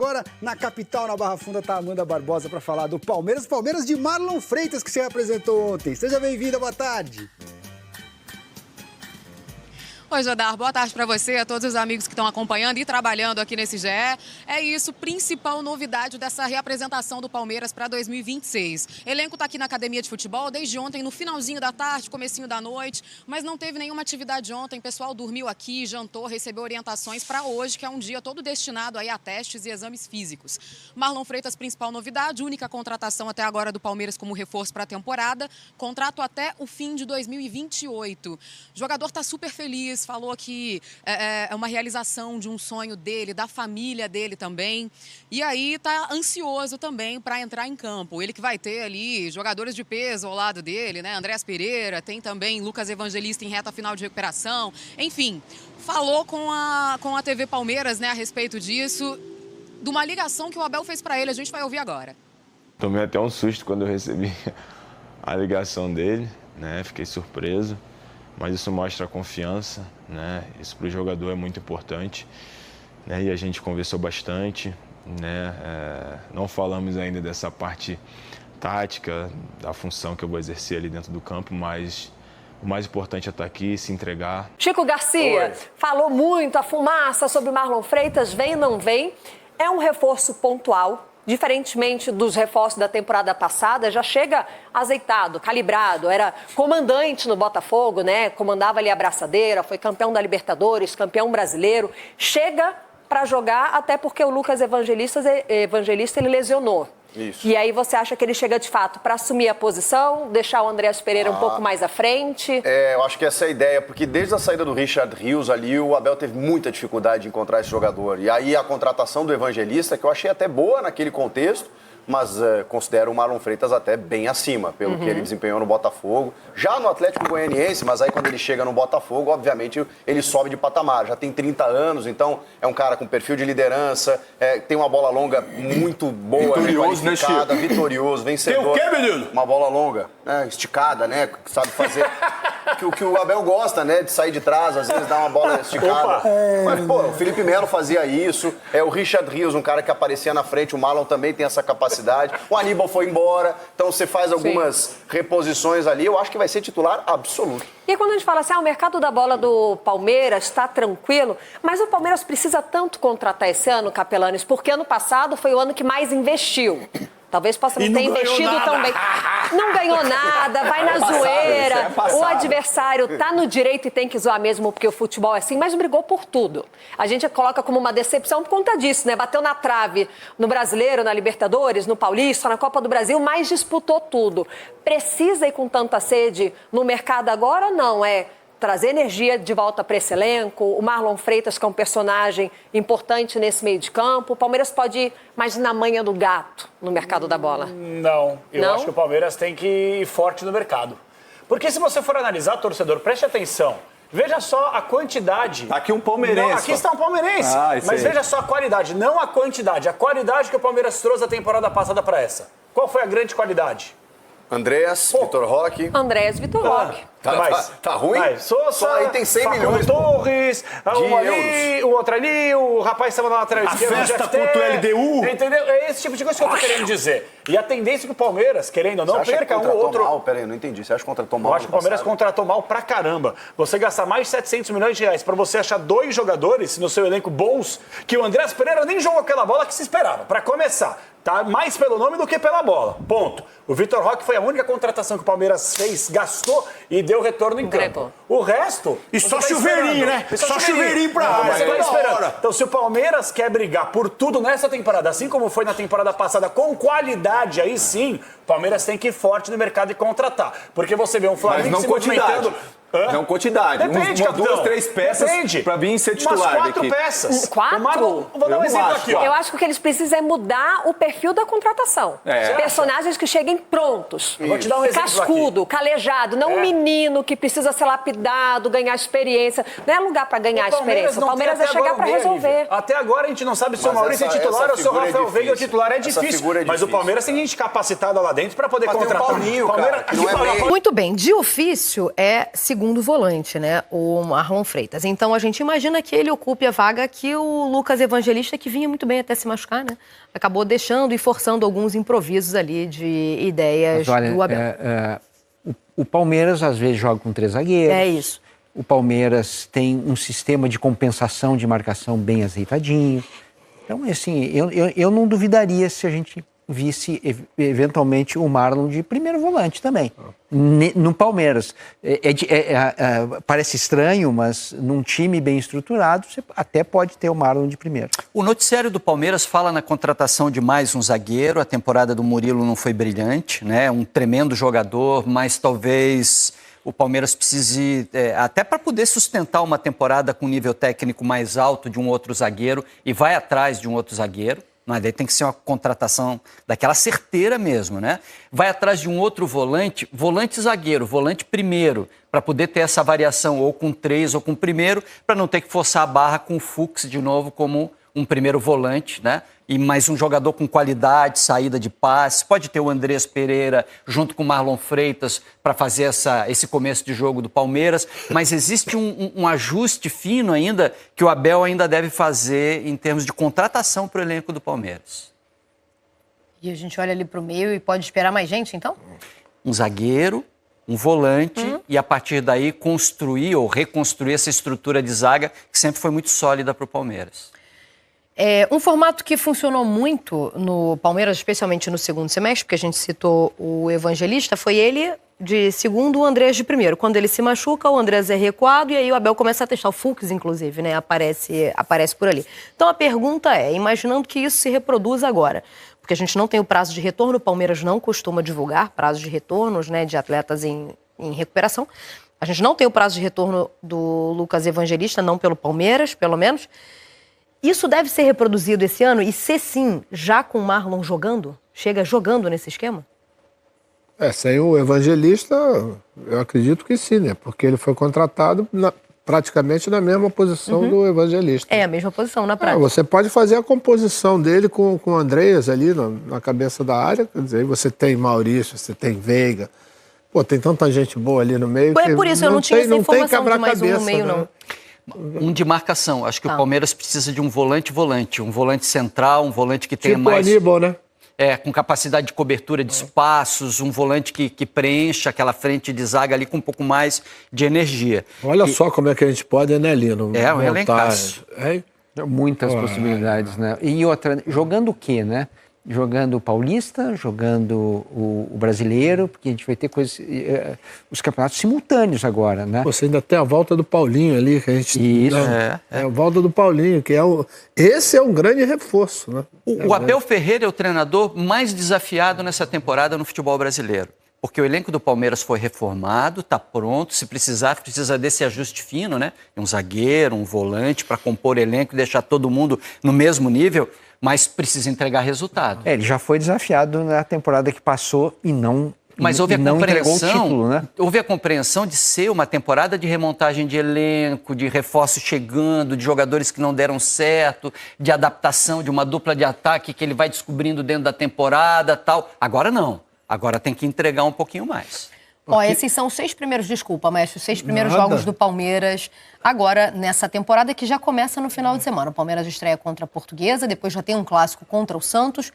agora na capital, na Barra Funda, tá a Amanda Barbosa para falar do Palmeiras. Palmeiras de Marlon Freitas, que você apresentou ontem. Seja bem-vinda, boa tarde. Oi, Jodar, boa tarde para você, a todos os amigos que estão acompanhando e trabalhando aqui nesse GE. É isso, principal novidade dessa reapresentação do Palmeiras para 2026. Elenco está aqui na Academia de Futebol desde ontem, no finalzinho da tarde, comecinho da noite, mas não teve nenhuma atividade ontem. O pessoal dormiu aqui, jantou, recebeu orientações para hoje, que é um dia todo destinado aí a testes e exames físicos. Marlon Freitas, principal novidade, única contratação até agora do Palmeiras como reforço para a temporada, contrato até o fim de 2028. O jogador está super feliz, falou que é uma realização de um sonho dele, da família dele também. E aí tá ansioso também para entrar em campo. Ele que vai ter ali jogadores de peso ao lado dele, né? Andrés Pereira, tem também Lucas Evangelista em reta final de recuperação. Enfim, falou com a TV Palmeiras, né, a respeito disso, de uma ligação que o Abel fez para ele. A gente vai ouvir agora. Tomei até um susto quando eu recebi a ligação dele, né? Fiquei surpreso. Mas isso mostra a confiança, né? Isso para o jogador é muito importante, né? E a gente conversou bastante, né? Não falamos ainda dessa parte tática, da função que eu vou exercer ali dentro do campo, mas o mais importante é estar aqui, se entregar. Chico Garcia, Oi. falou muito, a fumaça sobre Marlon Freitas, vem ou não vem? É um reforço pontual. Diferentemente dos reforços da temporada passada, já chega azeitado, calibrado, era comandante no Botafogo, né? Comandava ali a braçadeira, foi campeão da Libertadores, campeão brasileiro. Chega para jogar, até porque o Lucas Evangelista ele lesionou. Isso. E aí você acha que ele chega de fato para assumir a posição, deixar o Andrés Pereira um pouco mais à frente? Eu acho que essa é a ideia, porque desde a saída do Richard Rios ali, o Abel teve muita dificuldade de encontrar esse jogador. E aí a contratação do Evangelista, que eu achei até boa naquele contexto, mas considero o Marlon Freitas até bem acima, pelo que ele desempenhou no Botafogo. Já no Atlético Goianiense, mas aí quando ele chega no Botafogo, obviamente ele sobe de patamar. Já tem 30 anos, então é um cara com perfil de liderança, tem uma bola longa muito boa, vitorioso, né, Chico? vitorioso, vencedor. Tem o quê, menino? Uma bola longa, né, esticada, né, sabe fazer... que o Abel gosta, né, de sair de trás, às vezes dar uma bola esticada. Mas, pô, o Felipe Melo fazia isso, o Richard Rios, um cara que aparecia na frente, o Marlon também tem essa capacidade. O Aníbal foi embora, então você faz algumas reposições ali, eu acho que vai ser titular absoluto. E quando a gente fala assim, o mercado da bola do Palmeiras está tranquilo, mas o Palmeiras precisa tanto contratar esse ano, Capelanes, porque ano passado foi o ano que mais investiu. Talvez possa não ter investido tão bem. Não ganhou nada, vai na zoeira. O adversário tá no direito e tem que zoar mesmo, porque o futebol é assim, mas brigou por tudo. A gente coloca como uma decepção por conta disso, né? Bateu na trave no Brasileiro, na Libertadores, no Paulista, na Copa do Brasil, mas disputou tudo. Precisa ir com tanta sede no mercado agora ou não? Trazer energia de volta para esse elenco, o Marlon Freitas, que é um personagem importante nesse meio de campo. O Palmeiras pode ir mais na manha do gato no mercado da bola? Não, eu acho que o Palmeiras tem que ir forte no mercado. Porque se você for analisar, torcedor, preste atenção. Veja só a quantidade. Aqui um palmeirense. Não, aqui está um palmeirense. Mas veja só a qualidade, não a quantidade. A qualidade que o Palmeiras trouxe da temporada passada para essa. Qual foi a grande qualidade? Andrés, Vitor Roque. Andrés, Vitor Roque. Tá ruim? Sousa, só aí tem 100 Facundo milhões Torres, um ali, euros. o outro ali, o rapaz estava na lateral esquerda. A festa contra o LDU. Entendeu? É esse tipo de coisa que eu tô querendo dizer. E a tendência que o Palmeiras, querendo ou não, perca um ou outro... Mal? Peraí, não entendi. Você acha que contratou mal? Eu acho que o Palmeiras contratou mal pra caramba. Você gastar mais de 700 milhões de reais pra você achar 2 jogadores no seu elenco bons, que o Andrés Pereira nem jogou aquela bola que se esperava, pra começar. Tá mais pelo nome do que pela bola. Ponto. O Vitor Roque foi a única contratação que o Palmeiras fez, gastou e deu retorno em campo. O resto... E só chuveirinho, né? Só chuveirinho pra área. Você tá esperando. Então, se o Palmeiras quer brigar por tudo nessa temporada, assim como foi na temporada passada, com qualidade, aí sim, o Palmeiras tem que ir forte no mercado e contratar. Porque você vê um Flamengo se movimentando... Não quantidade. Depende, Umas 2, 3 peças pra vir ser titular. Umas 4 peças. 4? Vou dar um exemplo aqui, ó. Eu acho que o que eles precisam é mudar o perfil da contratação. Personagens que cheguem prontos. Vou te dar um exemplo cascudo, calejado, não um menino que precisa ser lapidado, ganhar experiência. Não é lugar pra ganhar experiência. O Palmeiras vai chegar pra resolver. Até agora a gente não sabe se o Maurício é titular ou se o Rafael Veiga é titular. É difícil. Mas o Palmeiras tem gente capacitada lá dentro pra poder contratar. Palmeiras... Muito bem, de ofício é segundo segundo volante, né? O Marlon Freitas. Então a gente imagina que ele ocupe a vaga que o Lucas Evangelista, que vinha muito bem até se machucar, né? Acabou deixando e forçando alguns improvisos ali de ideias do Abel. O Palmeiras às vezes joga com 3 zagueiros. É isso. O Palmeiras tem um sistema de compensação de marcação bem azeitadinho. Então, assim, eu não duvidaria se a gente visse eventualmente o Marlon de primeiro volante também, no Palmeiras. Parece estranho, mas num time bem estruturado, você até pode ter o Marlon de primeiro. O noticiário do Palmeiras fala na contratação de mais um zagueiro. A temporada do Murilo não foi brilhante, né? Um tremendo jogador, mas talvez o Palmeiras precise, até para poder sustentar uma temporada com nível técnico mais alto, de um outro zagueiro, e vai atrás de um outro zagueiro. Mas daí tem que ser uma contratação daquela certeira mesmo, né? Vai atrás de um outro volante, volante zagueiro, volante primeiro, para poder ter essa variação ou com 3 ou com primeiro, para não ter que forçar a barra com o Fux de novo como um primeiro volante, né? E mais um jogador com qualidade, saída de passe. Pode ter o Andrés Pereira junto com o Marlon Freitas para fazer esse começo de jogo do Palmeiras. Mas existe um ajuste fino ainda que o Abel ainda deve fazer em termos de contratação para o elenco do Palmeiras. E a gente olha ali para o meio e pode esperar mais gente, então? Um zagueiro, um volante e a partir daí construir ou reconstruir essa estrutura de zaga que sempre foi muito sólida para o Palmeiras. Um formato que funcionou muito no Palmeiras, especialmente no segundo semestre, porque a gente citou o Evangelista, foi ele de segundo, o Andrés de primeiro. Quando ele se machuca, o Andrés é recuado e aí o Abel começa a testar. O Fux, inclusive, né, aparece por ali. Então a pergunta é, imaginando que isso se reproduz agora, porque a gente não tem o prazo de retorno, o Palmeiras não costuma divulgar prazos de retornos, né, de atletas em recuperação. A gente não tem o prazo de retorno do Lucas Evangelista, não pelo Palmeiras, pelo menos. Isso deve ser reproduzido esse ano? E se sim, já com o Marlon jogando? Chega jogando nesse esquema? Sem o Evangelista, eu acredito que sim, né? Porque ele foi contratado praticamente na mesma posição do Evangelista. É a mesma posição, na prática. Você pode fazer a composição dele com o Andreas ali na cabeça da área. Quer dizer, aí você tem Maurício, você tem Veiga. Pô, tem tanta gente boa ali no meio. Por isso, eu não tinha essa informação de mais um no meio, né? não. Um de marcação. Acho que o Palmeiras precisa de um volante. Um volante central, um volante que tenha mais... Tipo Aníbal, né? Com capacidade de cobertura de espaços, um volante que preencha aquela frente de zaga ali com um pouco mais de energia. Olha só como é que a gente pode, né, Lino? Um elencaço. Muitas possibilidades, né? E outra, jogando o quê, né? Jogando o Paulista, jogando o Brasileiro, porque a gente vai ter os campeonatos simultâneos agora, né? Você ainda tem a volta do Paulinho ali, que a gente... Isso. A volta do Paulinho, que esse é um grande reforço, né? O Abel Ferreira é o treinador mais desafiado nessa temporada no futebol brasileiro. Porque o elenco do Palmeiras foi reformado, está pronto, se precisar, precisa desse ajuste fino, né? Um zagueiro, um volante para compor elenco e deixar todo mundo no mesmo nível, mas precisa entregar resultado. Ele já foi desafiado na temporada que passou e não entregou o título, né? Houve a compreensão de ser uma temporada de remontagem de elenco, de reforços chegando, de jogadores que não deram certo, de adaptação de uma dupla de ataque que ele vai descobrindo dentro da temporada, tal. Agora não. Agora tem que entregar um pouquinho mais. Esses são os 6 primeiros, mestre, os 6 primeiros jogos do Palmeiras agora nessa temporada que já começa no final de semana. O Palmeiras estreia contra a Portuguesa, depois já tem um clássico contra o Santos,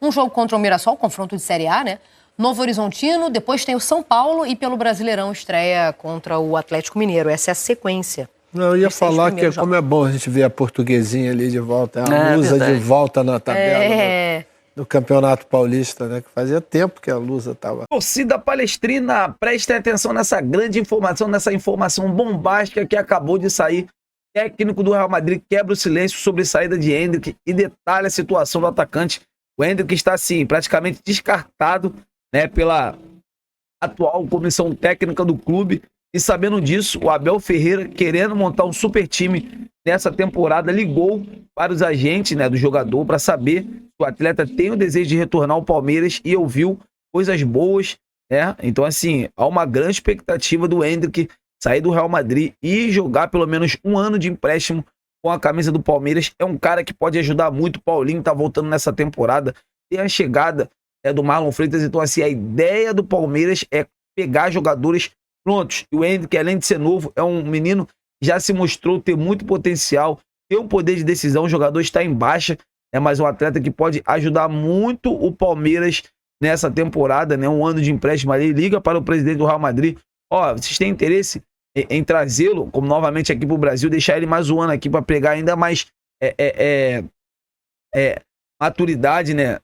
um jogo contra o Mirassol, confronto de Série A, né? Novo Horizontino, depois tem o São Paulo e pelo Brasileirão estreia contra o Atlético Mineiro. Essa é a sequência. Eu ia falar que como é bom a gente ver a Portuguesinha ali de volta, a Lusa de volta na tabela. Do Campeonato Paulista, né? Que fazia tempo que a Lusa estava. Torcida palestrina, prestem atenção nessa grande informação, nessa informação bombástica que acabou de sair. Técnico do Real Madrid quebra o silêncio sobre saída de Endrick e detalha a situação do atacante. O Endrick está, assim, praticamente descartado, né, pela atual comissão técnica do clube. E sabendo disso, o Abel Ferreira, querendo montar um super time nessa temporada, ligou para os agentes, né, do jogador para saber se o atleta tem o desejo de retornar ao Palmeiras e ouviu coisas boas, né? Então, assim, há uma grande expectativa do Endrick sair do Real Madrid e jogar pelo menos um ano de empréstimo com a camisa do Palmeiras. É um cara que pode ajudar muito. O Paulinho tá voltando nessa temporada. Tem a chegada do Marlon Freitas. Então, assim, a ideia do Palmeiras é pegar jogadores prontos. E o Hendrick, além de ser novo, é um menino que já se mostrou ter muito potencial, ter um poder de decisão, o jogador está em baixa, mas um atleta que pode ajudar muito o Palmeiras nessa temporada, né? Um ano de empréstimo ali. Liga para o presidente do Real Madrid. Ó, vocês têm interesse em trazê-lo como novamente aqui para o Brasil, deixar ele mais um ano aqui para pegar ainda mais maturidade, né?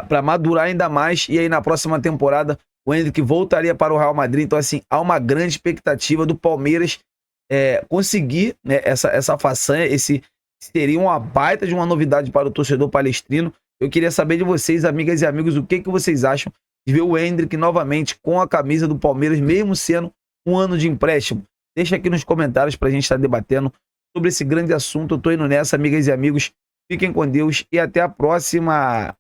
Para madurar ainda mais, e aí na próxima temporada o Hendrick voltaria para o Real Madrid. Então, assim, há uma grande expectativa do Palmeiras conseguir, né, essa façanha. Seria uma baita de uma novidade para o torcedor palestrino. Eu queria saber de vocês, amigas e amigos, o que vocês acham de ver o Hendrick novamente com a camisa do Palmeiras, mesmo sendo um ano de empréstimo. Deixa aqui nos comentários para a gente estar debatendo sobre esse grande assunto. Eu tô indo nessa, amigas e amigos. Fiquem com Deus e até a próxima.